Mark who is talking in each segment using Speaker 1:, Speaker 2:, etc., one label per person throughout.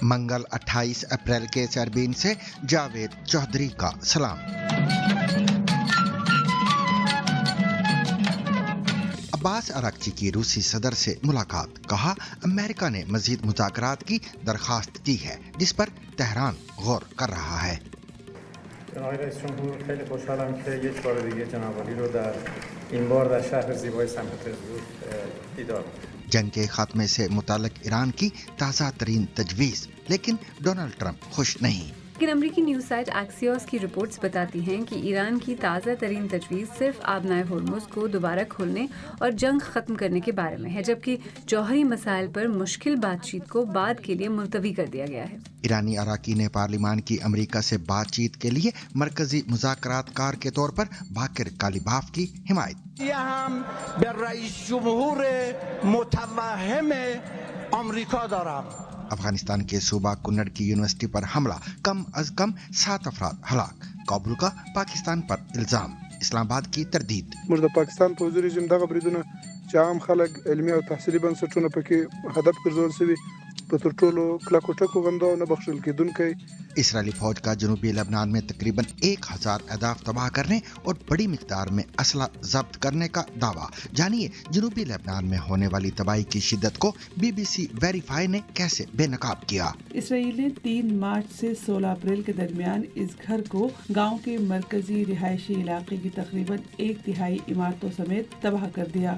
Speaker 1: मंगल 28 अप्रैल के सरबीन से जावेद चौधरी का सलाम। अब्बास अराक्ची की रूसी सदर से मुलाकात, कहा अमेरिका ने मजीद मुज़ाकरात की दरखास्त की है जिस पर तेहरान गौर कर रहा है।
Speaker 2: آقای رئیس جمهور خیلی خوشحالم که یک بار دیگه جناب عالی رو در این بار در شهر زیبای سن پترزبورگ دیدار کردم.
Speaker 1: जंग के खात्मे से मुताल्लिक ईरान की ताज़ा तरीन तजवीज़, लेकिन डोनाल्ड ट्रंप खुश नहीं।
Speaker 3: लेकिन अमरीकी न्यूज़ साइट एक्सियोस की रिपोर्ट्स बताती हैं कि ईरान की ताज़ा तरीन तजवीज़ सिर्फ आबनाए होर्मुज़ को दोबारा खोलने और जंग ख़त्म करने के बारे में है, जबकि जौहरी मसाइल पर मुश्किल बातचीत को बाद के लिए मुलतवी कर दिया गया है।
Speaker 1: ईरानी अराकीन पार्लिमान की अमेरिका से बातचीत के लिए मरकजी मुज़ाकरातकार के तौर पर बाकिर कालिबाफ की हिमायत। अफगानिस्तान के सूबा कुन्नड़ की यूनिवर्सिटी पर हमला, कम अज कम 7 अफराद हलाक। काबुल का पाकिस्तान पर इल्जाम, इस्लामाबाद की तरदीद।
Speaker 4: موږ د پاکستان پوځي رژیم دغه بریدونه چې عام خلک علمي او تحصیلي بنسټونه پکې هدف ګرځول شوي په تر ټولو کلکو ټکو غندو نه بخښل کېدونکی।
Speaker 1: इसराइली फौज का जनूबी लेबनान में तकरीबन 1000 अहदाफ तबाह करने और बड़ी मिकदार में असला जब्त करने का दावा। जानिए जनूबी लेबनान में होने वाली तबाही की शिद्दत को BBC वेरीफाई ने कैसे बेनकाब किया।
Speaker 5: इसराइल ने 3 मार्च से 16 अप्रैल के दरमियान इस घर को गांव के मरकजी रिहायशी इलाके की तकरीबन 1/3 इमारतों समेत तबाह कर दिया।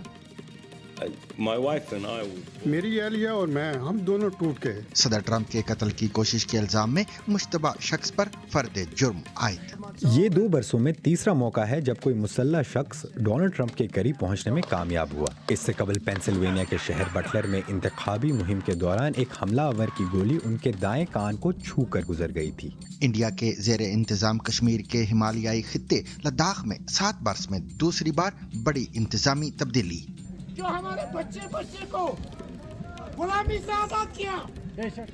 Speaker 4: मेरी एहलिया और मैं, हम दोनों टूट गए।
Speaker 1: सदर ट्रंप के कत्ल की कोशिश के इल्जाम में मुश्तबा शख्स पर फर्द जुर्म आयद।
Speaker 6: ये 2 बरसों में तीसरा मौका है जब कोई मुसल्लह शख्स डोनाल्ड ट्रंप के करीब पहुंचने में कामयाब हुआ। इससे कबल पेंसिल्वेनिया के शहर बटलर में इंतखाबी मुहिम के दौरान एक हमलावर की गोली उनके दाएं कान को छू कर गुजर गई थी।
Speaker 1: इंडिया के जेर इंतजाम कश्मीर के हिमालयाई खित्ते लद्दाख में 7 बरस में दूसरी बार बड़ी इंतजामी तब्दीली।
Speaker 7: जो हमारे बच्चे को गुलामी से आजाद किया,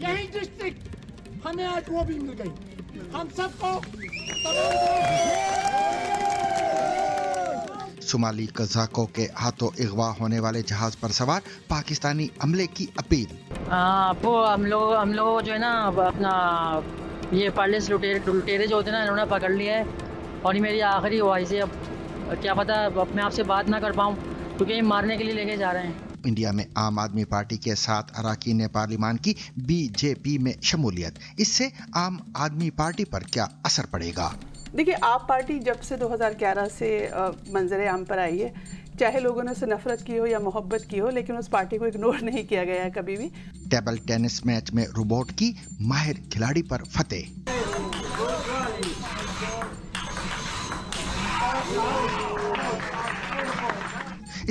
Speaker 7: यही डिस्ट्रिक्ट हमें आज वो भी मिल गई। हम सबको
Speaker 1: सोमाली कज़ाकों के हाथों अगवा होने वाले जहाज पर सवार पाकिस्तानी अमले की अपील।
Speaker 8: वो हम लोग जो है ना अपना ये पार्लेस लुटेरे जो होते हैं ना, इन्होंने पकड़ लिया है और ये मेरी आखिरी ख्वाहिश है। अब क्या पता अपने आप से बात ना कर पाऊँ क्योंकि ये मारने के लिए लेके जा रहे हैं।
Speaker 1: इंडिया में आम आदमी पार्टी के 7 अराकीन पार्लिमान की BJP में शमूलियत, इससे आम आदमी पार्टी पर क्या असर पड़ेगा?
Speaker 5: देखिए, आप पार्टी जब से 2011 से मंजर आम पर आई है, चाहे लोगों ने उससे नफरत की हो या मोहब्बत की हो, लेकिन उस पार्टी को इग्नोर नहीं किया गया है कभी भी।
Speaker 1: टेबल टेनिस मैच में रोबोट की माहिर खिलाड़ी पर फतेह।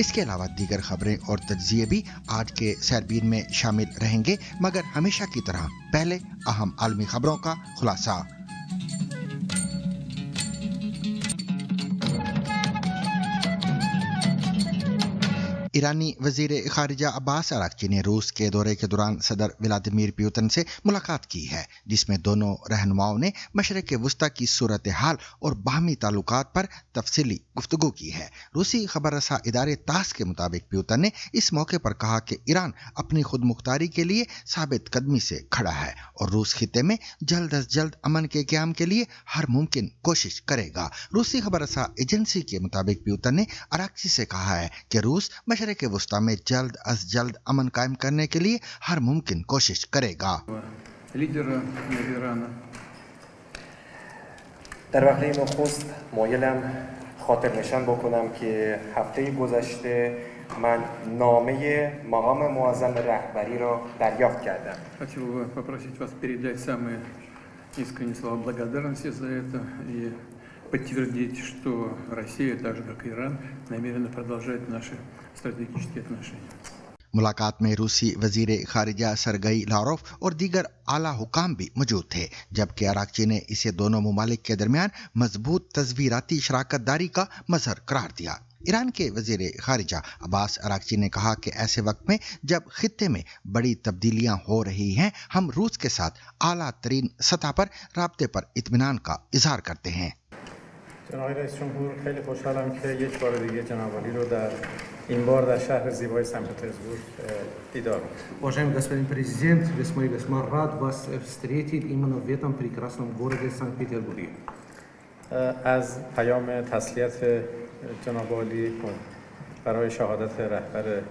Speaker 1: इसके अलावा दीगर खबरें और तज्जिए भी आज के सरबीन में शामिल रहेंगे, मगर हमेशा की तरह पहले अहम आलमी खबरों का खुलासा। ईरानी वजीर खारिजा अब्बास अराक्ची ने रूस के दौरे के दौरान सदर व्लादिमीर पुतिन से मुलाकात की है, जिसमें दोनों रहनुमाओं ने मशरक़ वस्ता की सूरत हाल और बाहमी ताल्लुकात पर तफसीली गुफ्तगू की है। रूसी खबर रसा इदारे तास के मुताबिक पुतिन ने इस मौके पर कहा कि ईरान अपनी खुद मुख्तारी के लिए साबित कदमी से खड़ा है और रूस खित्ते में जल्द अज जल्द अमन के क़याम के लिए हर मुमकिन कोशिश करेगा। रूसी खबर रसा एजेंसी के मुताबिक पुतिन ने अराक्ची से कहा है कि रूस मशरक़ वस्ता में जल्द अज जल्द अमन कायम करने के लिए हर मुमकिन कोशिश करेगा।
Speaker 2: در وهله نخست مایلم خاطر نشان بکنم که هفته گذشته من نامه مقام معظم رهبری را دریافت کردم.
Speaker 9: Хотел бы попросить вас передать самые искренние слова благодарности за это и подтвердить, что Россия, так же как и Иран, намерена продолжать наши стратегические отношения.
Speaker 1: मुलाकात में रूसी वजीर खारिजा सरगई लारोफ और दीगर आला हुकाम भी मौजूद थे, जबकि अराक्ची ने इसे दोनों ममालिक के दरमियान मजबूत तस्वीराती शराकत दारी का मजहर करार दिया। ईरान के वजीर खारिजा अब्बास अराक्ची ने कहा कि ऐसे वक्त में जब खित्ते में बड़ी तब्दीलियां हो रही हैं, हम रूस के साथ आला तरीन सतह पर राब्ते पर इत्मीनान का इजहार करते हैं।
Speaker 2: جناب رئیس جمهور خیلی خوشحالم که یک بار دیگه جناب عالی رو در
Speaker 10: این بار در شهر زیبای سن پترزبورگ دیدار.
Speaker 11: Уважаемый господин президент, весьма и весьма рад вас встретить именно в этом прекрасном городе Санкт-Петербурге.
Speaker 10: از پیام تسلیت جناب عالی برای شهادت رهبر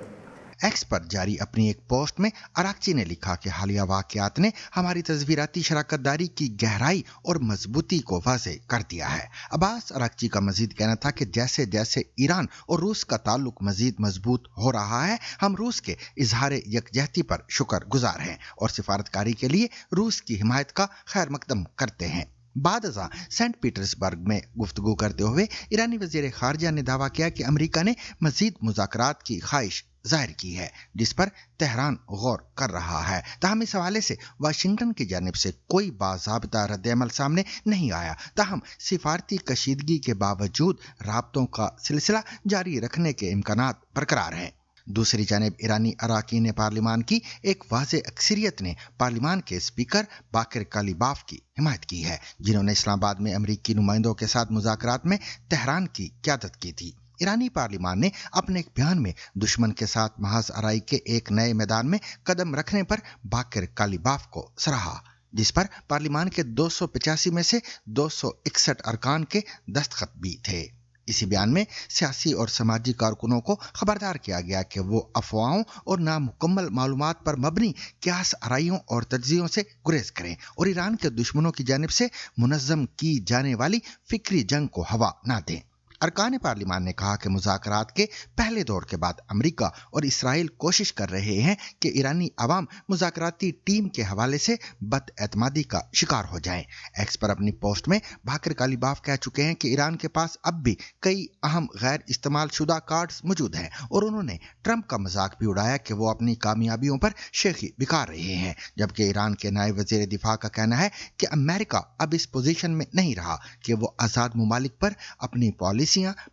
Speaker 1: एक्स पर जारी अपनी एक पोस्ट में अराक्ची ने लिखा कि हालिया वाकयात ने हमारी तस्वीराती शराकतदारी की गहराई और मजबूती को वाज़े कर दिया है। अब्बास अराक्ची का मजीद कहना था कि जैसे जैसे ईरान और रूस का ताल्लुक मजीद मजबूत हो रहा है, हम रूस के इजहार यकजहती पर शुक्र गुजार हैं और सिफारतकारी के लिए रूस की हिमायत का खैर मकदम करते हैं। बाद अज़ा सेंट पीटर्सबर्ग में गुफ्तगू करते हुए ईरानी वज़ीर ख़ारजा ने दावा किया कि अमेरिका ने मजीद मुज़ाकरात की ख्वाहिश जाहिर की है, जिस पर तेहरान गौर कर रहा है। ताहम इस हवाले से वाशिंगटन की जानिब से कोई बाज़ाब्ता रद्द-ए-अमल सामने नहीं आया। ताहम सिफारती कशीदगी के बावजूद राब्तों का सिलसिला जारी रखने के इम्कानात बरकरार हैं। दूसरी जानिब ईरानी अराकीन पार्लिमान की एक वाज़े अक्सरियत ने पार्लिमान के स्पीकर बाकिर कालिबाफ की हिमायत की है, जिन्होंने इस्लामाबाद में अमरीकी नुमाइंदों के साथ मुज़ाकरात में तेहरान की क़यादत की थी। ईरानी पार्लिमान ने अपने एक बयान में दुश्मन के साथ महज आराई के एक नए मैदान में कदम रखने पर बाकिर कालिबाफ को सराहा, जिस पर पार्लिमान के 285 में से 261 अरकान के दस्तखत भी थे। इसी बयान में सियासी और समाजी कारकुनों को खबरदार किया गया कि वो अफवाहों और नामुकम्मल मालूमात पर मबनी क्यास आराइयों और तज्जियों से गुरेज करें और ईरान के दुश्मनों की जानिब से मुनज़्ज़म की जाने वाली फिक्री जंग को हवा ना दें। अरकान पार्लिमान ने कहा कि मुज़ाकरात के पहले दौर के बाद अमेरिका और इसराइल कोशिश कर रहे हैं कि ईरानी अवाम मुज़ाकराती टीम के हवाले से बदएतमादी का शिकार हो जाएं। एक्स पर अपनी पोस्ट में बाकिर कालिबाफ कह चुके हैं कि ईरान के पास अब भी कई अहम गैर इस्तेमाल शुदा कार्ड्स मौजूद हैं और उन्होंने ट्रंप का मजाक भी उड़ाया कि वो अपनी कामयाबियों पर शेखी बिकार रहे हैं, जबकि ईरान के नायब वज़ीर दिफा का कहना है कि अमेरिका अब इस पोजीशन में नहीं रहा कि वो आज़ाद मुमालिक पर अपनी पॉलिसियां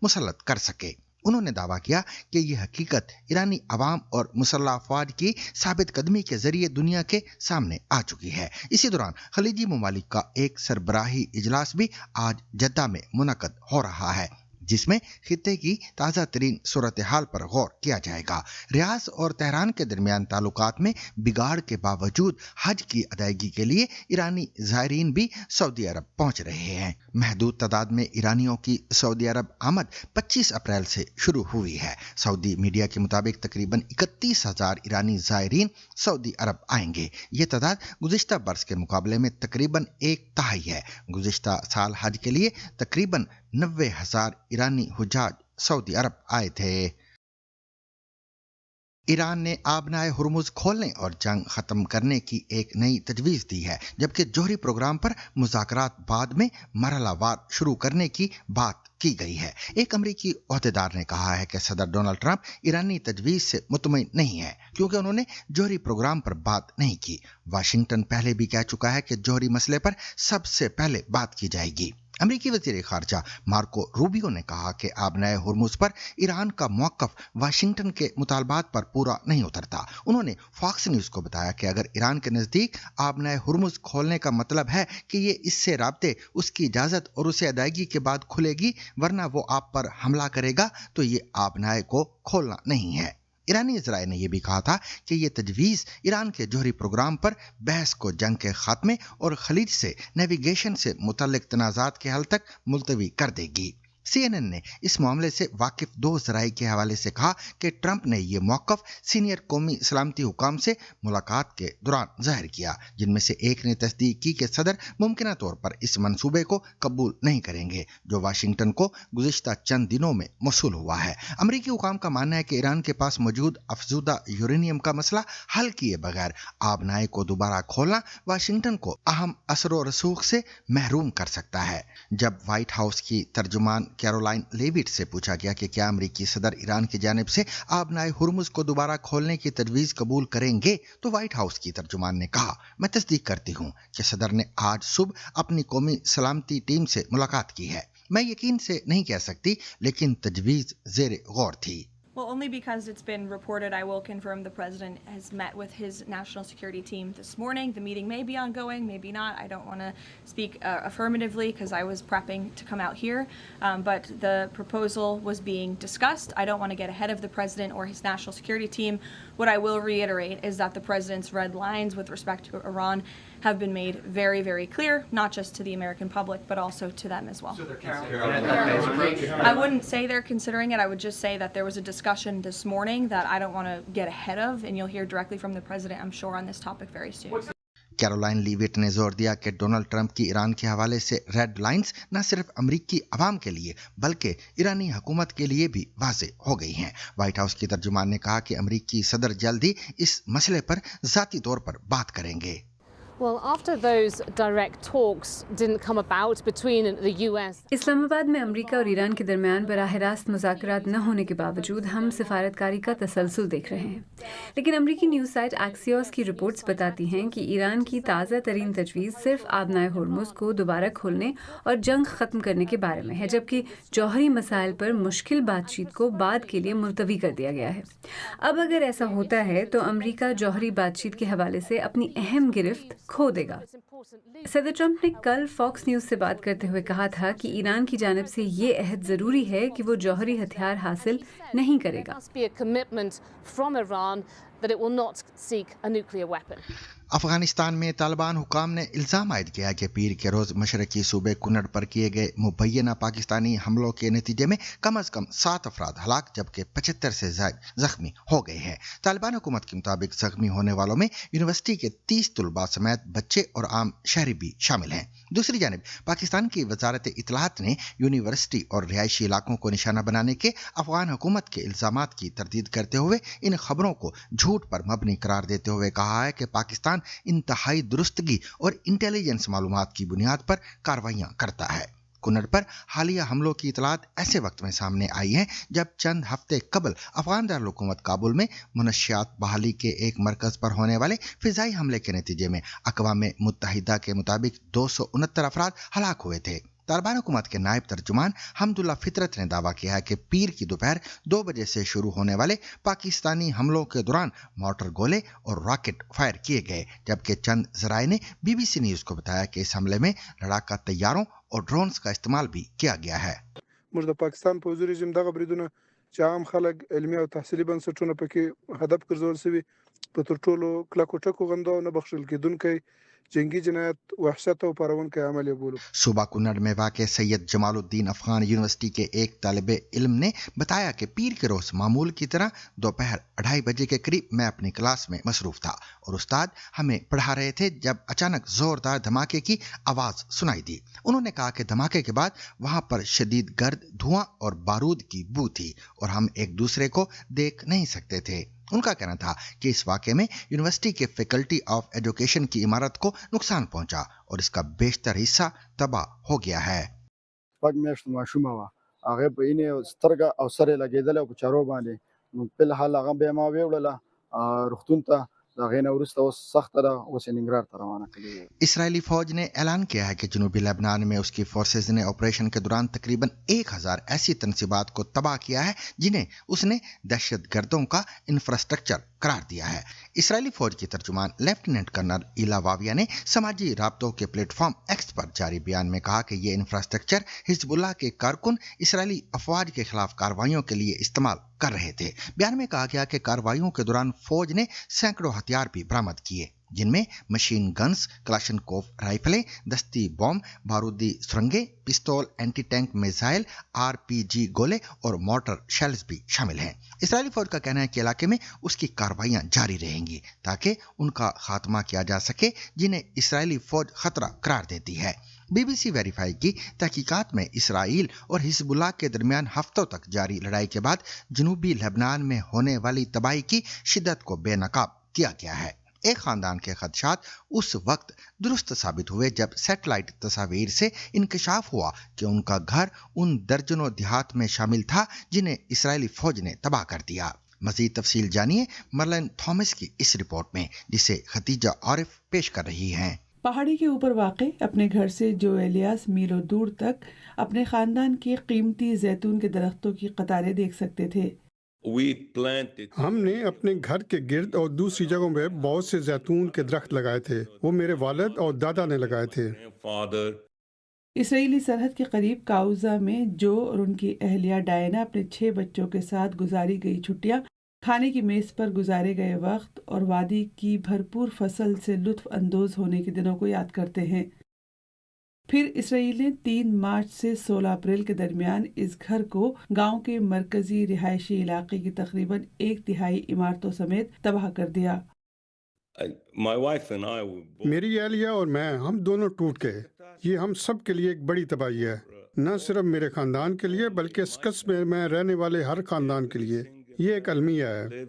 Speaker 1: मुसल्लत कर सके। उन्होंने दावा किया कि यह हकीकत ईरानी अवाम और मुसल्लह अफवाज की साबित कदमी के जरिए दुनिया के सामने आ चुकी है। इसी दौरान खलीजी ममालिक का एक सरबराही इजलास भी आज जद्दा में मुनक़द हो रहा है, जिसमें खित्ते की ताज़ा तरीन सूरत हाल पर गौर किया जाएगा। रियाज और तेहरान के दरमियान ताल्लुकात में बिगाड़ के बावजूद हज की अदायगी के लिए ईरानी ज़ायरीन भी सऊदी अरब पहुंच रहे हैं। महदूद तादाद में ईरानियों की सऊदी अरब आमद 25 अप्रैल से शुरू हुई है। सऊदी मीडिया के मुताबिक तकरीबन 31,000 ईरानी ज़ायरीन सऊदी अरब आएंगे। ये तादाद गुज़िश्ता बरस के मुकाबले में तकरीबन 1/3 है। गुज़िश्ता साल हज के लिए तकरीबन 90,000 ईरानी हुज्जाज सऊदी अरब आए थे। ईरान ने आबनाए हुर्मुज़ खोलने और जंग खत्म करने की एक नई तजवीज़ दी है, जबकि जोहरी प्रोग्राम पर मुज़ाकरात बाद में मरहलावार शुरू करने की बात की गई है। एक अमरीकी ओहदेदार ने कहा है कि सदर डोनाल्ड ट्रंप ईरानी तजवीज़ से मुतमईन नहीं है क्योंकि उन्होंने जोहरी प्रोग्राम पर बात नहीं की। वाशिंगटन पहले भी कह चुका है कि जोहरी मसले पर सबसे पहले बात की जाएगी। अमरीकी वज़ीर ख़ारजा मार्को रूबियो ने कहा कि आबनाए हुर्मुज़ पर ईरान का मौक़िफ़ वाशिंगटन के मुतालबात पर पूरा नहीं उतरता। उन्होंने फॉक्स न्यूज़ को बताया कि अगर ईरान के नज़दीक आबनाए हुर्मुज़ खोलने का मतलब है कि ये इससे राब्ते उसकी इजाज़त और उसे अदायगी के बाद खुलेगी, वरना वो आप पर हमला करेगा, तो ये आबनाए को खोलना नहीं है। ईरानी इजराइल ने यह भी कहा था कि यह तजवीज़ ईरान के जोहरी प्रोग्राम पर बहस को जंग के खात्मे और खलीज से नेविगेशन से मुतल्लिक तनाज़ात के हल तक मुलतवी कर देगी। CNN ने इस मामले से वाकिफ 2 ज़राए के हवाले से कहा कि ट्रंप ने यह मौक़िफ़ सीनियर कौमी सलामती हुकाम से मुलाकात के दौरान जाहिर किया, जिनमें से एक ने तस्दीक की कि सदर मुमकिना तौर पर इस मंसूबे को कबूल नहीं करेंगे जो वाशिंगटन को गुज़िश्ता चंद दिनों में मौसूल हुआ है। अमरीकी हुकाम का मानना है कि ईरान के पास मौजूद अफजूदा यूरेनियम का मसला हल किए बगैर आबनाए को दोबारा खोलना वाशिंगटन को अहम असर व रसूख से महरूम कर सकता है। जब व्हाइट हाउस की तर्जुमान कैरोलाइन लेविट से पूछा गया कि क्या अमरीकी सदर ईरान की जानिब से आबनाए हुर्मुज़ को दोबारा खोलने की तजवीज़ कबूल करेंगे, तो व्हाइट हाउस की तर्जुमान ने कहा, मैं तस्दीक करती हूँ कि सदर ने आज सुबह अपनी कौमी सलामती टीम से मुलाकात की है। मैं यकीन से नहीं कह सकती, लेकिन तजवीज़ ज़ेरे गौर थी।
Speaker 12: Well, only because it's been reported, I will confirm the president has met with his national security team this morning. The meeting may be ongoing, maybe not. I don't want to speak affirmatively because I was prepping to come out here. But the proposal was being discussed. I don't want to get ahead of the president or his national security team. What I will reiterate is that the president's red lines with respect to Iran have been made very, very clear, not just to the American public, but also to them as well. So they're considering it? I wouldn't say they're considering it. I would just say that there was a discussion this morning that I don't want to get ahead of, and you'll hear directly from the president, I'm sure, on this topic very soon.
Speaker 1: Caroline Leavitt ने जोर दिया कि Donald Trump की Iran के हवाले से red lines न सिर्फ अमरीकी अवाम के लिए बल्कि ईरानी हुकूमत के लिए भी वाज़े हो गई हैं। व्हाइट हाउस की तर्जुमान ने कहा कि अमरीकी सदर जल्द ही इस मसले पर ज़ाती तौर पर बात करेंगे।
Speaker 13: Well, after those direct talks didn't come about between the US.
Speaker 3: Islamabad में अमेरिका और ईरान के दरमियान बराह रास्त मुज़ाकरात न होने के बावजूद हम सिफारतकारी का तसलसल देख रहे हैं। लेकिन अमेरिकी न्यूज़ साइट एक्सियोस की रिपोर्ट्स बताती हैं कि ईरान की ताज़ा तरीन तजवीज़ सिर्फ आबनाए होर्मुज़ को दोबारा खोलने और जंग ख़त्म करने के बारे में है, जबकि जौहरी मसाइल पर मुश्किल बातचीत को बाद के लिए मुलतवी कर दिया गया है। अब अगर ऐसा होता है तो अमेरिका जौहरी बातचीत के हवाले से अपनी अहम गिरफ्त खो देगा। सदर ट्रंप ने कल फॉक्स न्यूज़ से बात करते हुए कहा था कि ईरान की जानिब से ये अहद ज़रूरी है कि वो जौहरी हथियार हासिल नहीं करेगा।
Speaker 1: अफगानिस्तान में तालिबान हुकाम ने इल्ज़ाम आयद किया कि पीर के रोज़ मशरकी सूबे कुन्नड़ पर किए गए मुबैना पाकिस्तानी हमलों के नतीजे में कम अज़ कम 7 अफराद हलाक जबकि 75 से ज़्यादा ज़ख्मी हो गए हैं। तालिबान हुकूमत के मुताबिक ज़ख्मी होने वालों में यूनिवर्सिटी के 30 तलबा समेत बच्चे और आम शहरी भी शामिल हैं। दूसरी जानिब पाकिस्तान की वजारत इत्तलात ने यूनिवर्सिटी और रिहायशी इलाकों को निशाना बनाने के अफगान हुकूमत के इल्ज़ामात की तरदीद करते हुए इन खबरों को झूठ पर मबनी करार देते हुए कहा है कि पाकिस्तान इंतहाई दुरुस्तगी और इंटेलिजेंस मालूमात की बुनियाद पर कार्रवाइयां करता है। कुन्नड़ पर हालिया हमलों की इतलात ऐसे वक्त में सामने आई है जब चंद हफ्ते कबल अफगान दारुल-हुकूमत काबुल में मुनशियात बहाली के एक मरकज पर होने वाले फिजाई हमले के नतीजे में अक़वाम मुत्तहिदा के मुताबिक 269 अफराद हलाक हुए थे। तालिबान हुकूमत के नायब तर्जुमान हमदुल्ला फितरत ने दावा किया है कि पीर की दोपहर 2 बजे से शुरू होने वाले पाकिस्तानी हमलों के दौरान मोर्टर गोले और रॉकेट फायर किए गए, जबकि चंद ज़राए ने BBC न्यूज़ को बताया कि इस हमले में लड़ाका तैयारों और ड्रोन्स का इस्तेमाल भी किया गया है।
Speaker 4: موږ د پاکستان پوځي رژیم دغه بریدونه چې عام خلک علمي او تحصیلي بنسټونه پکې هدف ګرځول شوي په تر ټولو کلکو ټکو غندو نه بخښل کېدونکی جنگی جنایت وحشت و پارون کے عمل بولو۔
Speaker 1: सूबा कुन्नड़ में वाक़ सैयद जमालुद्दीन अफगान यूनिवर्सिटी के एक तालिबे इल्म ने बताया कि पीर के रोज़ मामूल की तरह दोपहर 2:30 बजे के करीब मैं अपनी क्लास में मसरूफ़ था और उस्ताद हमें पढ़ा रहे थे जब अचानक ज़ोरदार धमाके की आवाज़ सुनाई दी। उन्होंने कहा कि धमाके के बाद वहाँ पर शदीद गर्द, धुआं और बारूद की बू थी और हम एक दूसरे को देख नहीं सकते थे। उनका कहना था कि इस वाक़े में यूनिवर्सिटी के फैकल्टी ऑफ एजुकेशन की इमारत को नुकसान पहुंचा और इसका बेशतर हिस्सा तबाह हो गया है।
Speaker 14: پګ میاشت ماشومه وا هغه په اینه سترګه او سره لګیدل او په چارو باندې نو په حال هغه به ما ویوړله رختون ته دا غینه ورسته اوس سخت ده اوس ننګرهار ته روانه کړي۔
Speaker 1: इसराइली फौज ने ऐलान किया है कि जनूबी लेबनान में उसकी फोर्सेज ने ऑपरेशन के दौरान तकरीबन 1000 ऐसी तनसीबात को तबाह किया है जिन्हें उसने दहशतगर्दों का इंफ्रास्ट्रक्चर करार दिया है। इसराइली फौज की तर्जुमान लेफ्टिनेंट कर्नल इला वाविया ने समाजी राब्तों के प्लेटफॉर्म एक्स पर जारी बयान में कहा कि ये इंफ्रास्ट्रक्चर हिजबुल्लाह के कारकुन इसराइली अफवाज के खिलाफ कार्रवाइयों के लिए इस्तेमाल कर रहे थे। बयान में कहा गया कि कार्रवाइयों के दौरान फौज ने सैकड़ों हथियार भी बरामद किए जिनमें मशीन गन्स, क्लाशनकोफ राइफलें, दस्ती बॉम्ब, बारूदी सुरंगें, पिस्तौल, एंटी टैंक मिसाइल, RPG गोले और मोर्टर शेल्स भी शामिल हैं। इसराइली फौज का कहना है कि इलाके में उसकी कार्रवाइयां जारी रहेंगी ताकि उनका खात्मा किया जा सके जिन्हें इसराइली फौज खतरा करार देती है। BBC वेरीफाई की तहकीकात में इसराइल और हिजबुल्लाह के दरमियान हफ्तों तक जारी लड़ाई के बाद जनूबी लेबनान में होने वाली तबाही की शिद्दत को बेनकाब किया गया है। एक खानदान के खदशात उस वक्त दुरुस्त साबित हुए जब सैटेलाइट तस्वीर से इंकशाफ हुआ कि उनका घर उन दर्जनों देहात में शामिल था जिन्हें इसराइली फौज ने तबाह कर दिया। मजीद तफसील जानिए मर्लिन थॉमस की इस रिपोर्ट में जिसे खतीजा आरिफ पेश कर रही हैं।
Speaker 5: पहाड़ी के ऊपर वाक़े अपने घर से जो एलियास मीलों दूर तक अपने खानदान के कीमती जैतून के दरख्तों की कतारें देख सकते थे।
Speaker 15: ہم نے اپنے گھر کے گرد اور دوسری جگہوں میں بہت سے زیتون کے درخت لگائے تھے، وہ میرے والد اور دادا نے لگائے تھے۔
Speaker 5: اسرائیلی سرحد کے قریب کاؤزا میں جو اور ان کی اہلیہ ڈائنا اپنے 6 بچوں کے ساتھ گزاری گئی چھٹیاں، کھانے کی میز پر گزارے گئے وقت اور وادی کی بھرپور فصل سے لطف اندوز ہونے کے دنوں کو یاد کرتے ہیں۔ پھر اسرائیل نے 3 مارچ سے 16 اپریل کے درمیان اس گھر کو گاؤں کے مرکزی رہائشی علاقے کی تقریباً 1/3 عمارتوں سمیت تباہ کر دیا۔
Speaker 15: میری اہلیہ اور میں، ہم دونوں ٹوٹ گئے۔ یہ ہم سب کے لیے ایک بڑی تباہی ہے، نہ صرف میرے خاندان کے لیے بلکہ اس قصبے میں رہنے والے ہر خاندان کے لیے۔ یہ ایک المیہ ہے۔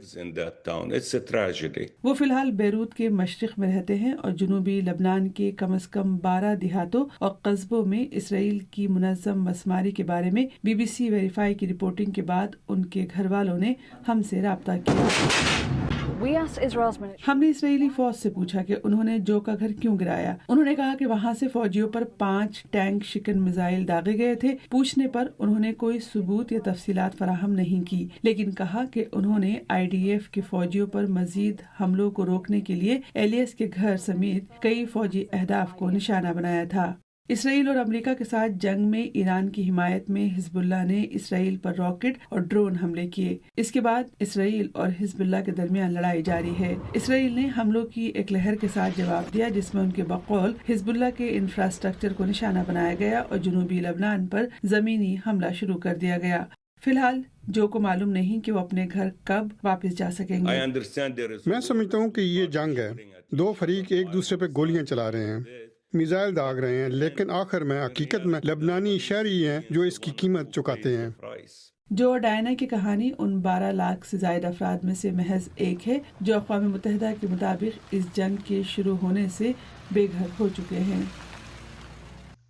Speaker 5: وہ فی الحال بیروت کے مشرق میں رہتے ہیں اور جنوبی لبنان کے کم از کم 12 دیہاتوں اور قصبوں میں اسرائیل کی منظم مسماری کے بارے میں BBC ویریفائی کی رپورٹنگ کے بعد ان کے گھر والوں نے ہم سے رابطہ کیا۔ ہم نے اسرائیلی فوج سے پوچھا کہ انہوں نے جو کا گھر کیوں گرایا۔ انہوں نے کہا کہ وہاں سے فوجیوں پر 5 ٹینک شکن میزائل داغے گئے تھے۔ پوچھنے پر انہوں نے کوئی ثبوت یا تفصیلات فراہم نہیں کی، لیکن کہا کہ انہوں نے IDF کے فوجیوں پر مزید حملوں کو روکنے کے لیے ایلیس کے گھر سمیت کئی فوجی اہداف کو نشانہ بنایا تھا۔ اسرائیل اور امریکہ کے ساتھ جنگ میں ایران کی حمایت میں حزب اللہ نے اسرائیل پر راکٹ اور ڈرون حملے کیے۔ اس کے بعد اسرائیل اور حزب اللہ کے درمیان لڑائی جاری ہے۔ اسرائیل نے حملوں کی ایک لہر کے ساتھ جواب دیا جس میں ان کے بقول حزب اللہ کے انفراسٹرکچر کو نشانہ بنایا گیا اور جنوبی لبنان پر زمینی حملہ شروع کر دیا گیا۔ فی الحال جو کو معلوم نہیں کہ وہ اپنے گھر کب واپس جا سکیں گے۔
Speaker 15: میں سمجھتا ہوں کہ یہ جنگ ہے، 2 فریق ایک دوسرے پہ گولیاں چلا رہے ہیں، میزائل داغ رہے ہیں، لیکن آخر میں حقیقت میں لبنانی شہری ہیں جو اس کی قیمت چکاتے ہیں۔
Speaker 5: جو اور ڈائنا کی کہانی ان 12 لاکھ سے زائد افراد میں سے محض ایک ہے جو اقوام متحدہ کے مطابق اس جنگ کے شروع ہونے سے بے گھر ہو چکے ہیں۔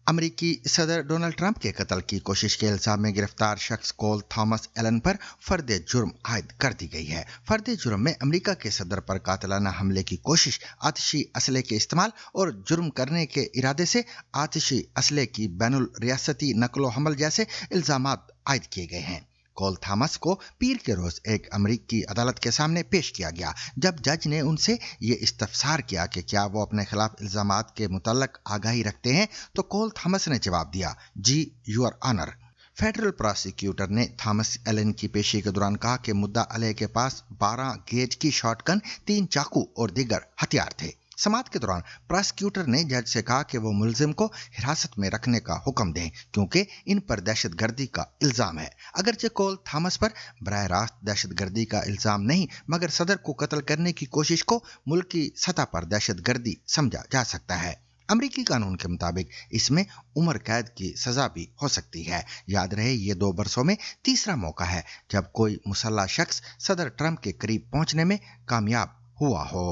Speaker 1: امریکی صدر ڈونلڈ ٹرمپ کے قتل کی کوشش کے الزام میں گرفتار شخص کول تھامس ایلن پر فرد جرم عائد کر دی گئی ہے۔ فرد جرم میں امریکہ کے صدر پر قاتلانہ حملے کی کوشش، آتشی اسلحے کے استعمال اور جرم کرنے کے ارادے سے آتشی اسلحے کی بین الریاستی نقل و حمل جیسے الزامات عائد کیے گئے ہیں۔ کول تھامس کو پیر کے روز ایک امریکی عدالت کے سامنے پیش کیا گیا جب جج نے ان سے یہ استفسار کیا کہ کیا وہ اپنے خلاف الزامات کے متعلق آگاہی رکھتے ہیں تو کول تھامس نے جواب دیا، جی یور آنر۔ فیڈرل پراسیکیوٹر نے تھامس ایلن کی پیشی کے دوران کہا کہ مدعا علیہ کے پاس 12 گیج کی شاٹ گن، 3 چاقو اور دیگر ہتھیار تھے۔ سماعت کے دوران پراسیکیوٹر نے جج سے کہا کہ وہ ملزم کو حراست میں رکھنے کا حکم دیں کیونکہ ان پر دہشت گردی کا الزام ہے۔ اگرچہ کول تھامس پر براہ راست دہشت گردی کا الزام نہیں، مگر صدر کو قتل کرنے کی کوشش کو ملکی سطح پر دہشت گردی سمجھا جا سکتا ہے۔ امریکی قانون کے مطابق اس میں عمر قید کی سزا بھی ہو سکتی ہے۔ یاد رہے یہ 2 برسوں میں تیسرا موقع ہے جب کوئی مسلح شخص صدر ٹرمپ کے قریب پہنچنے میں کامیاب ہوا ہو۔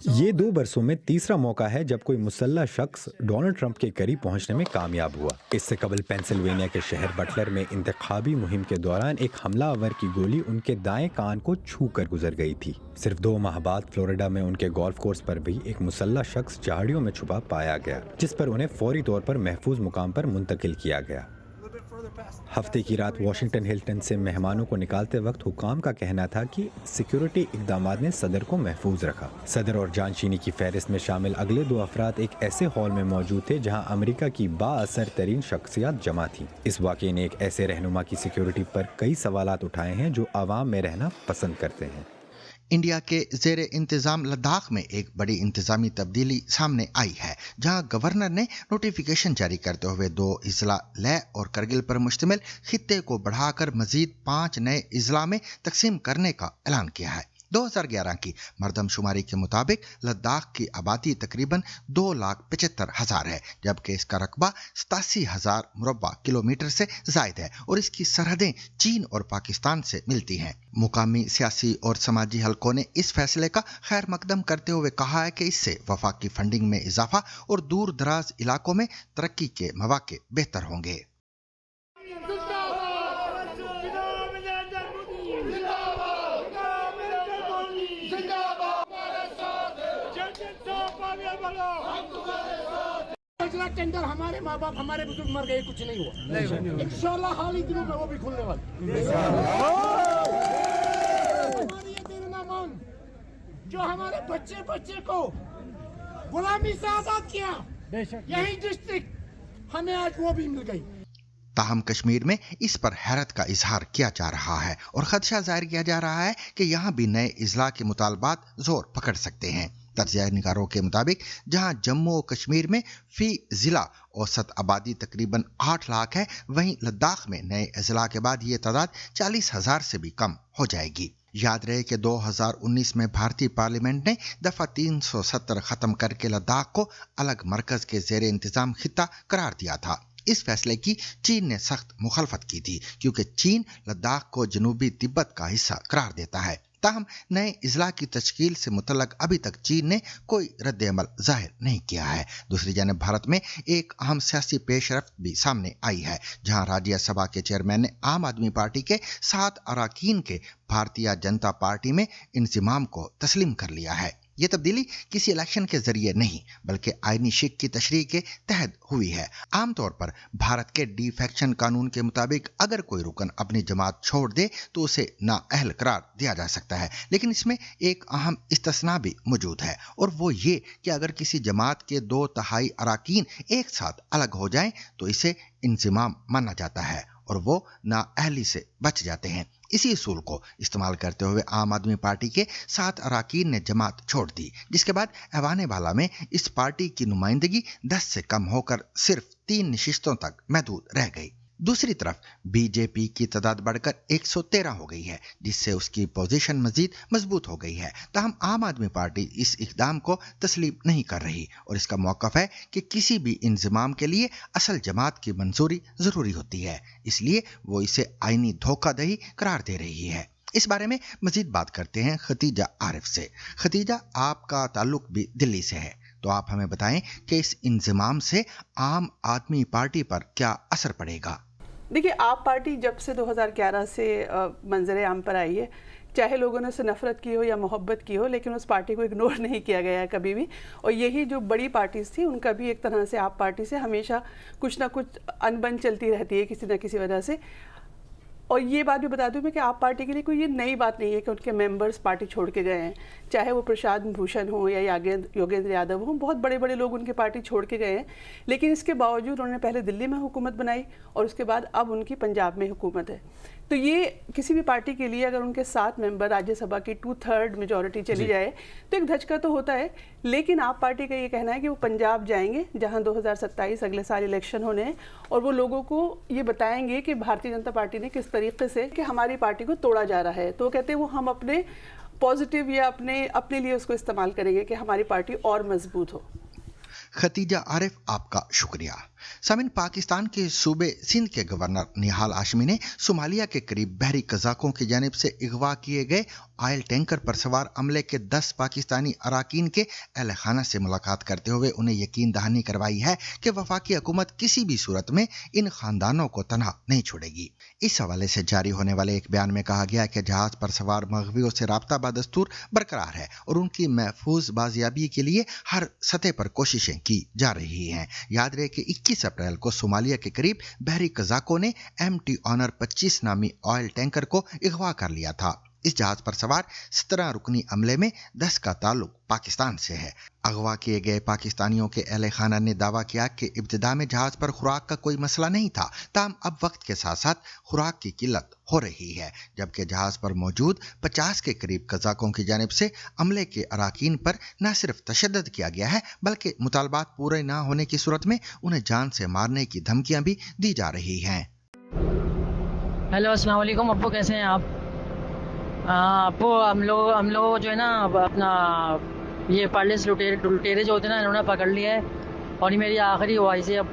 Speaker 6: یہ 2 برسوں میں تیسرا موقع ہے جب کوئی مسلح شخص ڈونلڈ ٹرمپ کے قریب پہنچنے میں کامیاب ہوا۔ اس سے قبل پینسلوینیا کے شہر بٹلر میں انتخابی مہم کے دوران ایک حملہ آور کی گولی ان کے دائیں کان کو چھو کر گزر گئی تھی۔ صرف 2 ماہ بعد فلوریڈا میں ان کے گولف کورس پر بھی ایک مسلح شخص جھاڑیوں میں چھپا پایا گیا جس پر انہیں فوری طور پر محفوظ مقام پر منتقل کیا گیا۔ ہفتے کی رات واشنگٹن ہلٹن سے مہمانوں کو نکالتے وقت حکام کا کہنا تھا کہ سیکیورٹی اقدامات نے صدر کو محفوظ رکھا۔ صدر اور جانشینی کی فہرست میں شامل اگلے 2 افراد ایک ایسے ہال میں موجود تھے جہاں امریکہ کی با اثر ترین شخصیات جمع تھیں۔ اس واقعے نے ایک ایسے رہنما کی سیکیورٹی پر کئی سوالات اٹھائے ہیں جو عوام میں رہنا پسند کرتے ہیں۔
Speaker 1: انڈیا کے زیر انتظام لداخ میں ایک بڑی انتظامی تبدیلی سامنے آئی ہے جہاں گورنر نے نوٹیفیکیشن جاری کرتے ہوئے 2 اضلاع لیہ اور کرگل پر مشتمل خطے کو بڑھا کر مزید 5 نئے اضلاع میں تقسیم کرنے کا اعلان کیا ہے۔ 2011 کی مردم شماری کے مطابق لداخ کی آبادی تقریباً 2,75,000 ہے جبکہ اس کا رقبہ 87,000 مربع کلومیٹر سے زائد ہے اور اس کی سرحدیں چین اور پاکستان سے ملتی ہیں۔ مقامی سیاسی اور سماجی حلقوں نے اس فیصلے کا خیر مقدم کرتے ہوئے کہا ہے کہ اس سے وفاقی فنڈنگ میں اضافہ اور دور دراز علاقوں میں ترقی کے مواقع بہتر ہوں گے۔
Speaker 7: ٹینڈر ہمارے ماں باپ ہمارے بزرگ مر گئے، کچھ نہیں ہوا، انشاءاللہ حال ہی دنوں میں وہ بھی کھلنے والا۔ जो हमारे बच्चे बच्चे को गुलामी से आजाद किया, यही डिस्ट्रिक्ट हमें आज वो भी मिल गई।
Speaker 1: ताहम कश्मीर में इस पर हैरत का इजहार किया जा रहा है और खदशा जाहिर किया जा रहा है कि यहाँ भी नए इजला के मुतालबात जोर पकड़ सकते हैं। तज्ज़िया निगारों के मुताबिक जहाँ जम्मू और कश्मीर में फी जिला औसत आबादी तकरीबन 8 लाख है, वहीं लद्दाख में नए अजला के बाद ये तादाद 40,000 से भी कम हो जाएगी। याद रहे कि 2019 में भारतीय पार्लियामेंट ने दफा 370 खत्म करके लद्दाख को अलग मरकज के जेर इंतजाम खित्ता करार दिया था। इस फैसले की चीन ने सख्त मुखालफत की थी क्योंकि चीन लद्दाख को जनूबी तिब्बत का हिस्सा करार देता है। ताहम नए इजला की तश्कील से मुतल्लक अभी तक चीन ने कोई रद्द अमल जाहिर नहीं किया है। दूसरी जानब भारत में एक अहम सियासी पेशरफ्त भी सामने आई है, जहां राज्यसभा के चेयरमैन ने आम आदमी पार्टी के 7 अरकान के भारतीय जनता पार्टी में इंज़िमाम को तस्लीम कर लिया है। ये तब्दीली किसी इलेक्शन के जरिए नहीं बल्कि आईनी शिक की तशरीह के तहत हुई है। आमतौर पर भारत के डिफेक्शन कानून के मुताबिक अगर कोई रुकन अपनी जमात छोड़ दे तो उसे नाअहल करार दिया जा सकता है, लेकिन इसमें एक अहम इस्तिस्ना भी मौजूद है और वो ये कि अगर किसी जमात के 2/3 अरकान एक साथ अलग हो जाएं तो इसे इंज़िमाम माना जाता है और वो नाअहली से बच जाते हैं। इसी उसूल को इस्तेमाल करते हुए आम आदमी पार्टी के 7 अरकान ने जमात छोड़ दी, जिसके बाद ऐवान बाला में इस पार्टी की नुमाइंदगी 10 से कम होकर सिर्फ 3 नशिस्तों तक महदूद रह गई। दूसरी तरफ बीजेपी की तादाद बढ़कर 113 हो गई है, जिससे उसकी पोजीशन मजीद मजबूत हो गई है। ताहम आम आदमी पार्टी इस इकदाम को तस्लीम नहीं कर रही और इसका मौक़िफ़ है कि किसी भी इंज़िमाम के लिए असल जमात की मंजूरी ज़रूरी होती है, इसलिए वो इसे आईनी धोखाधड़ी करार दे रही है। इस बारे में मजीद बात करते हैं खतीजा आरिफ से। खतीजा, आपका ताल्लुक भी दिल्ली से है, तो आप हमें बताएं कि इस इंज़िमाम से आम आदमी पार्टी पर क्या असर पड़ेगा।
Speaker 5: देखिए, आप पार्टी जब से 2011 से मंजर आम पर आई है, चाहे लोगों ने उससे नफरत की हो या मोहब्बत की हो, लेकिन उस पार्टी को इग्नोर नहीं किया गया है कभी भी। और यही जो बड़ी पार्टीज थी उनका भी एक तरह से आप पार्टी से हमेशा कुछ ना कुछ अनबन चलती रहती है किसी न किसी वजह से। और ये बात भी बता दूं मैं कि आप पार्टी के लिए कोई ये नई बात नहीं है कि उनके मेंबर्स पार्टी छोड़ के गए हैं, चाहे वो प्रसाद भूषण हो या योगेंद्र यादव हो, बहुत बड़े बड़े लोग उनके पार्टी छोड़ के गए हैं। लेकिन इसके बावजूद उन्होंने पहले दिल्ली में हुकूमत बनाई और उसके बाद अब उनकी पंजाब में हुकूमत है। तो ये किसी भी पार्टी के लिए अगर उनके 7 मेंबर राज्यसभा की 2/3 मेजॉरिटी चली जाए तो एक धचका तो होता है। लेकिन आप पार्टी का ये कहना है कि वो पंजाब जाएंगे जहां 2027 अगले साल इलेक्शन होने हैं और वो लोगों को ये बताएंगे कि भारतीय जनता पार्टी ने किस तरीके से कि हमारी पार्टी को तोड़ा जा रहा है। तो वो कहते हैं वो हम अपने पॉजिटिव या अपने लिए उसको इस्तेमाल करेंगे कि हमारी पार्टी और मजबूत हो।
Speaker 1: खतीजा आरिफ, आपका शुक्रिया। सामिन, पाकिस्तान के सूबे सिंध के गवर्नर निहाल हाशमी ने सोमालिया के करीब बहरी कज़ाकों की जानिब से अगवा किए गए ऑयल टैंकर पर सवार अमले के 10 पाकिस्तानी अरकान के अहल खाना से मुलाकात करते हुए उन्हें यकीन दहानी करवाई है कि वफाकी हुकूमत किसी भी सूरत में इन खानदानों को तनहा नहीं छोड़ेगी। इस हवाले से जारी होने वाले एक बयान में कहा गया कि जहाज पर सवार मग़वियों से राब्ता बदस्तूर बरकरार है और उनकी महफूज बाजियाबी के लिए हर सतह पर कोशिशें की जा रही हैं। याद रहे कि 21 अप्रैल को सोमालिया के करीब बहरी कज़ाकों ने MT ऑनर 25 नामी ऑयल टैंकर को अगवा कर लिया था। इस जहाज पर सवार 17 रुकनी अमले में 10 का ताल्लुक पाकिस्तान से है। अगवा किए गए पाकिस्तानियों के अहले खाना ने दावा किया कि इब्तिदा में जहाज पर खुराक का कोई मसला नहीं था, ताहम अब वक्त के साथ साथ खुराक की किल्लत हो रही है, जबकि जहाज पर मौजूद 50 के करीब कज़ाकों की जानिब से अमले के अरकान पर न सिर्फ तशद्दुद किया गया है बल्कि मुतालबात पूरे न होने की सूरत में उन्हें जान से मारने की धमकियां भी दी जा रही हैं।
Speaker 8: हेलो, अस्सलाम वालेकुम अब्बू, कैसे हैं आप? अब्बू, हम लोग जो है ना अपना ये पार्लेस लुटेरे जो होते हैं ना, इन्होंने पकड़ लिया है और ये मेरी आखिरी ख्वाहिश है। अब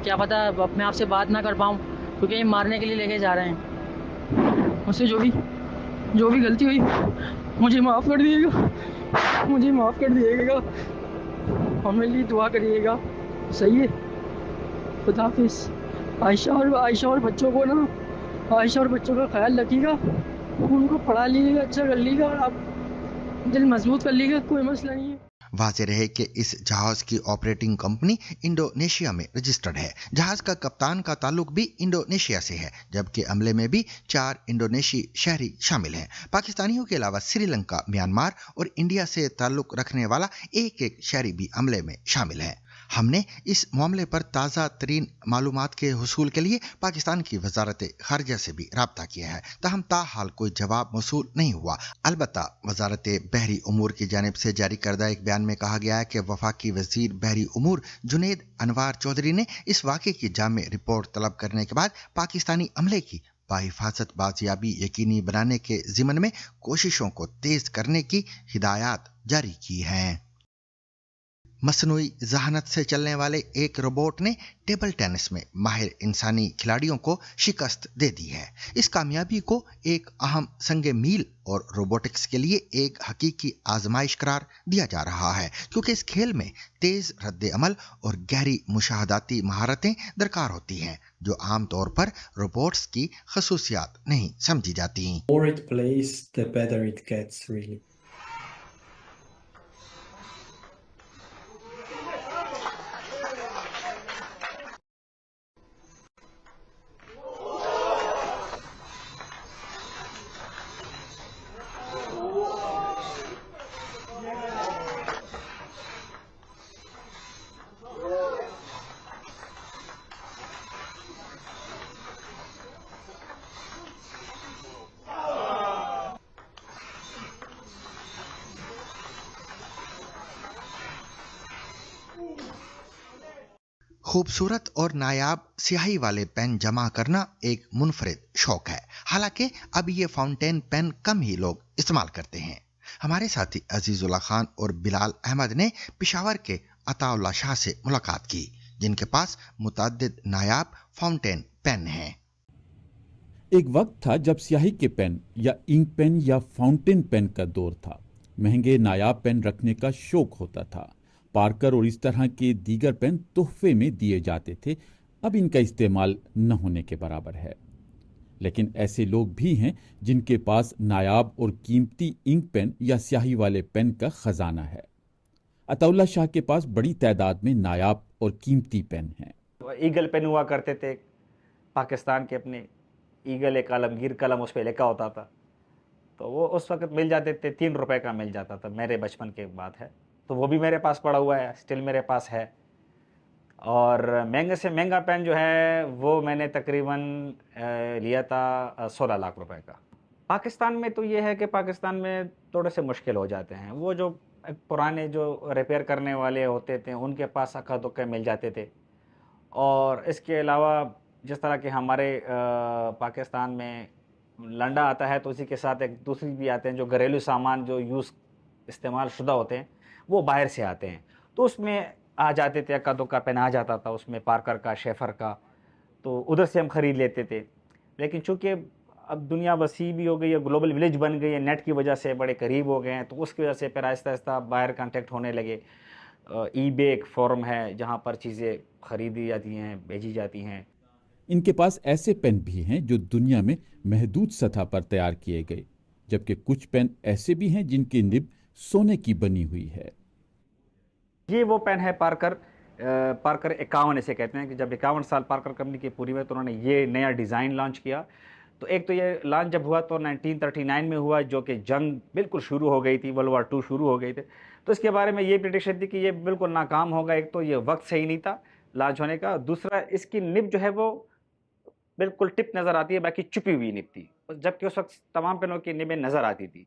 Speaker 8: क्या पता अब मैं आपसे बात ना कर पाऊँ क्योंकि ये मारने के लिए लेके जा रहे हैं। मुझसे जो भी गलती हुई मुझे माफ़ कर दिएगा और मेरे लिए दुआ करिएगा, सही है? खुदा हाफिज़। आयशा और बच्चों का ख्याल रखिएगा, उनको पढ़ा लीजिएगा, अच्छा कर लीजिएगा और आप दिल मजबूत कर लीजिएगा, कोई मसला नहीं है।
Speaker 1: वाज़ेह रहे कि इस जहाज की ऑपरेटिंग कंपनी इंडोनेशिया में रजिस्टर्ड है। जहाज का कप्तान का ताल्लुक भी इंडोनेशिया से है, जबकि अमले में भी 4 इंडोनेशी शहरी शामिल हैं। पाकिस्तानियों के अलावा श्रीलंका, म्यांमार और इंडिया से ताल्लुक रखने वाला एक शहरी भी अमले में शामिल है। हमने इस मामले पर ताज़ा तरीन मालूमात के हुसूल के लिए पाकिस्तान की वजारत खारजा से भी राब्ता किया है, ताहम ताहाल कोई जवाब मौसूल नहीं हुआ। अलबत्ता वजारत बहरी उमूर की जानिब से जारी करदा एक बयान में कहा गया है कि वफाकी वजीर बहरी उमूर जुनेद अनवार चौधरी ने इस वाक़े की जामे रिपोर्ट तलब करने के बाद पाकिस्तानी अमले की बाहिफाजत बाजियाबी यकीनी बनाने के ज़िमन में कोशिशों को तेज करने की हिदायत जारी की हैं। मसनूई जहानत से चलने वाले एक रोबोट ने टेबल टेनिस में माहिर इंसानी खिलाड़ियों को शिकस्त दे दी है। इस कामयाबी को एक अहम संगे मील और रोबोटिक्स के लिए एक हकीकी आजमाइश करार दिया जा रहा है, क्योंकि इस खेल में तेज रद्द अमल और गहरी मुशाहदाती महारतें दरकार होती हैं, जो आम तौर पर रोबोट्स की खसूसियात नहीं समझी जाती।
Speaker 16: more it plays, the better it gets, really.
Speaker 1: खूबसूरत और नायाब स्याही वाले पेन जमा करना एक मुनफरिद शौक है। हालांकि अब ये फाउंटेन पेन कम ही लोग इस्तेमाल करते हैं। हमारे साथी अजीजुल्लाह खान और बिलाल अहमद ने पेशावर के अताउल्लाह शाह से मुलाकात की, जिनके पास मुतअद्दिद नायाब फाउंटेन पेन हैं।
Speaker 17: एक वक्त था जब स्याही के पेन या इंक पेन या फाउंटेन पेन का दौर था। महंगे नायाब पेन रखने का शौक होता था। पार्कर और इस तरह के दीगर पेन तोहफे में दिए जाते थे। अब इनका इस्तेमाल न होने के बराबर है। लेकिन ऐसे लोग भी हैं जिनके पास नायाब और कीमती इंक पेन या स्याही वाले पेन का खजाना है। अताउल्लाह शाह के पास बड़ी तादाद में नायाब और कीमती पेन हैं।
Speaker 18: ईगल पेन हुआ करते थे पाकिस्तान के, अपने ईगल एक आलमगीर कलम उस पर लिखा होता था, तो वो उस वक्त मिल जाते थे, 3 रुपए का मिल जाता था। मेरे बचपन की बात है, तो वो भी मेरे पास पड़ा हुआ है, स्टिल मेरे पास है। और महंगे से महंगा पेन जो है वो मैंने तकरीबन लिया था 16 लाख रुपए का। पाकिस्तान में तो ये है कि पाकिस्तान में थोड़े से मुश्किल हो जाते हैं। वो जो पुराने जो रिपेयर करने वाले होते थे उनके पास अक्का दुक्का मिल जाते थे। और इसके अलावा जिस तरह के हमारे पाकिस्तान में लंडा आता है, तो उसी के साथ एक दूसरी भी आते हैं जो घरेलू सामान जो यूज़ इस्तेमाल शुदा होते हैं, वो बाहर से आते हैं, तो उसमें आ जाते थे, अक्का दुक्का पेन आ जाता था उसमें, पार्कर का, शेफर का, तो उधर से हम ख़रीद लेते थे। लेकिन चूँकि अब दुनिया वसी भी हो गई है, ग्लोबल विलेज बन गई है, नेट की वजह से बड़े करीब हो गए हैं, तो उसकी वजह से फिर आहिस्ता आहिस्ता बाहर कांटेक्ट होने लगे। ईबे एक फॉर्म है जहाँ पर चीज़ें ख़रीदी जाती हैं, भेजी जाती हैं।
Speaker 17: इनके पास ऐसे पेन भी हैं जो दुनिया में महदूद सतह पर तैयार किए गए, जबकि कुछ पेन ऐसे भी हैं जिनकी निब सोने की बनी हुई है।
Speaker 18: ये वो पेन है पार्कर 51 इसे कहते हैं, कि जब 51 साल पार्कर कंपनी की पूरी हुई तो उन्होंने ये नया डिज़ाइन लॉन्च किया। तो एक तो ये लॉन्च जब हुआ तो 1939 में हुआ, जो कि जंग बिल्कुल शुरू हो गई थी, वर्ल्ड वार 2 शुरू हो गई थी, तो इसके बारे में ये प्रेडिक्शन थी कि ये बिल्कुल नाकाम होगा। एक तो ये वक्त सही नहीं था लॉन्च होने का, दूसरा इसकी निब जो है वो बिल्कुल टिप नज़र आती है, बाकी छुपी हुई निब थी, जबकि उस वक्त तमाम पेनों की निबें नज़र आती थी।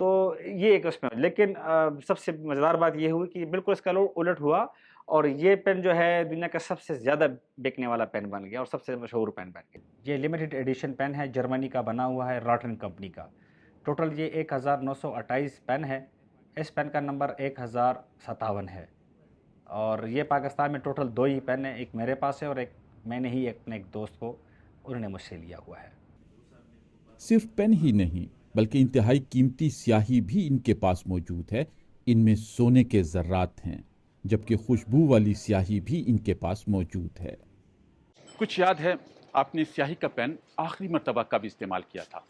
Speaker 18: तो ये एक उसमें, लेकिन सबसे मज़ेदार बात ये हुई कि बिल्कुल इसका उलट हुआ और ये पेन जो है दुनिया का सबसे ज़्यादा बिकने वाला पेन बन गया और सबसे मशहूर पेन बन गया। ये लिमिटेड एडिशन पेन है, जर्मनी का बना हुआ है, रॉटन कंपनी का। टोटल ये 1928 पेन है। इस पेन का नंबर 1057 है। और ये पाकिस्तान में टोटल 2 ही पेन है, एक मेरे पास है और एक मैंने ही अपने एक दोस्त को, उन्होंने मुझसे लिया हुआ है।
Speaker 17: सिर्फ पेन ही नहीं बल्कि इंतहाई कीमती स्याही भी इनके पास मौजूद है। इनमें सोने के ज़र्रात हैं, जबकि खुशबू वाली स्याही भी इनके पास मौजूद है।
Speaker 19: कुछ याद है आपने स्याही का पेन आखिरी मरतबा कब इस्तेमाल किया था?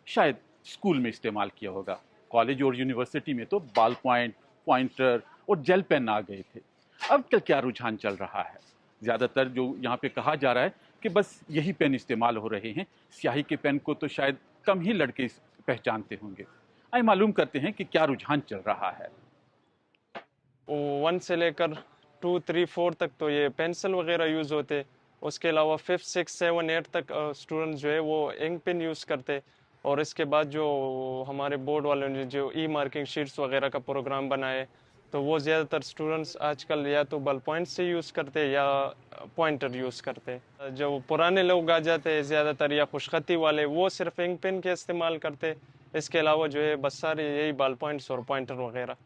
Speaker 19: शायद स्कूल में इस्तेमाल किया होगा। कॉलेज और यूनिवर्सिटी में तो बॉल पॉइंट, पॉइंटर और जेल पेन आ गए थे। अब कल क्या रुझान चल रहा है? ज़्यादातर जो यहाँ पे कहा जा रहा है कि बस यही पेन इस्तेमाल हो रहे हैं, स्याही के पेन को तो शायद कम ही लड़के पहचानते होंगे। आइए मालूम करते हैं कि क्या रुझान चल रहा है।
Speaker 20: 1 से लेकर 2, 3, 4 तक तो ये पेंसिल वगैरह यूज़ होते, उसके अलावा 5, 6, 7, 8 तक स्टूडेंट जो है वो इंक पेन यूज़ करते, और इसके बाद जो हमारे बोर्ड वालों ने जो ई मार्किंग शीट्स वगैरह का प्रोग्राम बनाए, तो वो ज़्यादातर स्टूडेंट्स आजकल या तो बल पॉइंट से यूज़ करते या पॉइंटर यूज़ करते। जो पुराने लोग आ जाते हैं ज़्यादातर या खुशखती वाले, वो सिर्फ इंक पेन के इस्तेमाल करते, इसके अलावा जो है बस सारे यही बल पॉइंट्स और पॉइंटर वगैरह।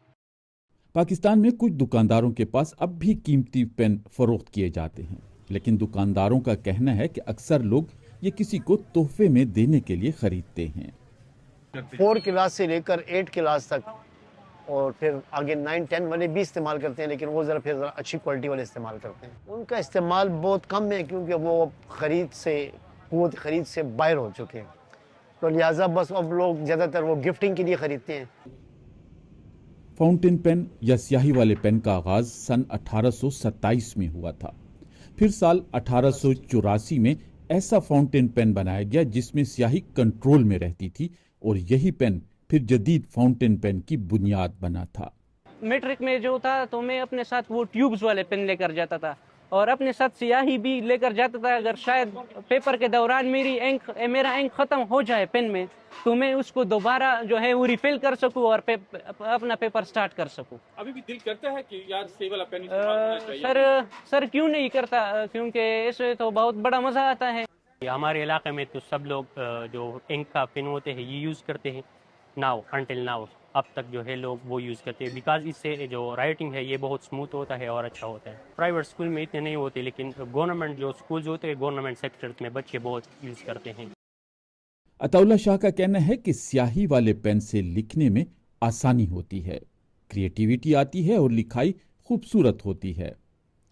Speaker 17: पाकिस्तान में कुछ दुकानदारों के पास अब भी कीमती पेन फरोख्त किए जाते हैं, लेकिन दुकानदारों का कहना है कि अक्सर लोग ये किसी को तोहफे में देने के लिए खरीदते हैं।
Speaker 21: 4 क्लास से लेकर 8 क्लास तक और फिर आगे 9, 10 वाले भी इस्तेमाल करते हैं, लेकिन वो ज़रा अच्छी क्वालिटी वाले इस्तेमाल करते हैं। उनका इस्तेमाल बहुत कम है क्योंकि वो क़ुव्वत ख़रीद से बाहर हो चुके हैं, तो लिहाजा बस अब लोग ज़्यादातर वो गिफ्टिंग के लिए ख़रीदते हैं।
Speaker 17: फाउंटेन पेन या स्याही वाले पेन का आगाज़ सन 1827 में हुआ था। फिर साल 1884 में ऐसा फाउंटेन पेन बनाया गया जिसमें स्याही कंट्रोल में रहती थी, और यही पेन फिर जदीद फाउंटेन पेन की बुनियाद बना था।
Speaker 22: मैट्रिक में जो था तो मैं अपने साथ वो ट्यूब्स वाले पेन लेकर जाता था और अपने साथ स्याही भी लेकर जाता था। अगर शायद पेपर के दौरान मेरा इंक ख़त्म हो जाए पेन में, तो मैं उसको दोबारा जो है वो रिफिल कर सकूं और अपना पेपर स्टार्ट कर सकूं।
Speaker 19: अभी भी दिल करता है कि यार सेव वाला पेन इस्तेमाल करना चाहिए।
Speaker 22: सर क्यों नहीं करता, क्योंकि इससे तो बहुत बड़ा मज़ा आता है।
Speaker 23: हमारे इलाके में तो सब लोग जो इंक का पेन होते हैं ये यूज़ करते हैं। नाउ अंटिल नाउ अब तक जो है लोग वो यूज़ करते हैं, बिकॉज इससे जो राइटिंग है ये बहुत स्मूथ होता है और अच्छा होता है। प्राइवेट स्कूल में इतने नहीं होते, लेकिन गवर्नमेंट जो स्कूल्स होते हैं गवर्नमेंट सेक्टर में बच्चे बहुत यूज़ करते हैं।
Speaker 17: अताउल्ला शाह का कहना है कि स्याही वाले पेन से लिखने में आसानी होती है, क्रिएटिविटी आती है और लिखाई खूबसूरत होती है।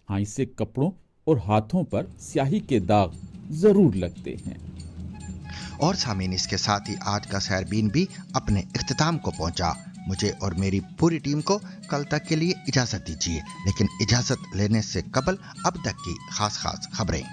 Speaker 17: हाँ, इससे कपड़ों और हाथों पर स्याही के दाग जरूर लगते हैं।
Speaker 1: और सामीन, इसके साथ ही आज का सैरबीन भी अपने इख्तिताम को पहुंचा। मुझे और मेरी पूरी टीम को कल तक के लिए इजाजत दीजिए, लेकिन इजाजत लेने से कबल अब तक की खास खबरें।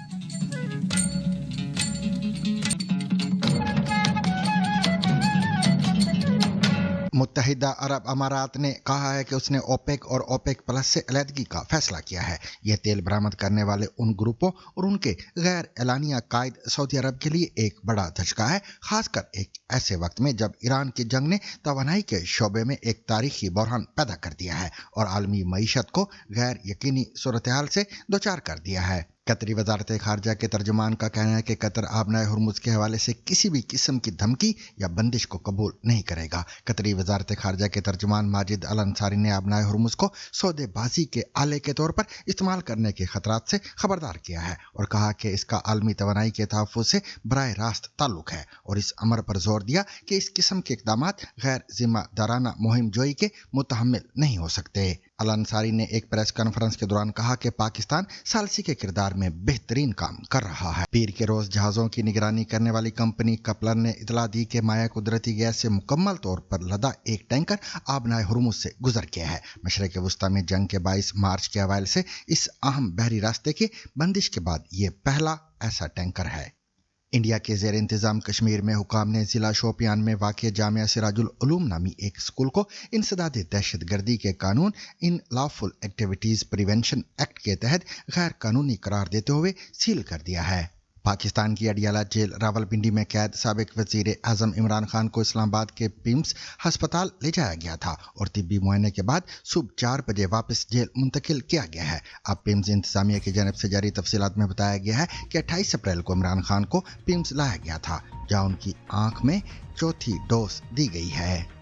Speaker 1: मुत्तहिदा अरब अमारात ने कहा है कि उसने ओपेक और ओपेक प्लस से अलहदगी का फैसला किया है। यह तेल बरामद करने वाले उन ग्रुपों और उनके गैर एलानिया कायद सऊदी अरब के लिए एक बड़ा धचका है, खासकर एक ऐसे वक्त में जब ईरान की जंग ने तवानाई के शोबे में एक तारीखी बहरान पैदा कर दिया है और आलमी मईशत को गैर यकीनी सूरत-ए-हाल से दोचार कर दिया है। कतरी वजारत खारजा के तर्जुमान का कहना है कि कतर आबनाए हुर्मुज के हवाले से किसी भी किस्म की धमकी या बंदिश को कबूल नहीं करेगा। कतरी वजारत खारजा के तर्जुमान माजिद अल अंसारी ने आबनाए हुर्मुज को सौदेबाजी के आले के तौर पर इस्तेमाल करने के खतरात से खबरदार किया है और कहा कि इसका आलमी तवानाई के तहफ़्फ़ुज़ से बराह रास्त ताल्लुक है, और इस अमर पर जोर दिया कि इस किस्म के इक़दामात गैर जिम्मेदाराना मुहिम जोई के मुतहम्मिल नहीं हो सकते। अल अंसारी ने एक प्रेस कॉन्फ्रेंस के दौरान कहा कि पाकिस्तान सालसी के किरदार में बेहतरीन काम कर रहा है। पीर के रोज जहाज़ों की निगरानी करने वाली कंपनी कपलर ने इतला दी कि माया कुदरती गैस से मुकम्मल तौर पर लदा एक टैंकर आबनाए हुर्मुज से गुजर गया है। मशरक़ वस्ता में जंग के 22 मार्च के अवाइल से इस अहम बहरी रास्ते की बंदिश के बाद ये पहला ऐसा टैंकर है। इंडिया के ज़ेर इंतज़ाम कश्मीर में हुकाम ने ज़िला शोपियान में वाक़िअ जामिया सिराजुल उलूम नामी एक स्कूल को इंसदाद दहशत गर्दी के कानून इन लॉफुल एक्टिविटीज़ प्रिवेंशन एक्ट के तहत गैर कानूनी करार देते हुए सील कर दिया है। पाकिस्तान की अडियाला जेल रावलपिंडी में कैद साबिक वज़ीर आज़म इमरान खान को इस्लामाबाद के पिम्स हस्पताल ले जाया गया था और तिब्बी मुआयने के बाद सुबह 4 बजे वापस जेल मुंतकिल किया गया है। अब पिम्स इंतजामिया की जानब से जारी तफसीलात में बताया गया है कि 28 अप्रैल को इमरान खान को पिम्स लाया गया था, जहाँ उनकी आंख में चौथी डोज दी गई है।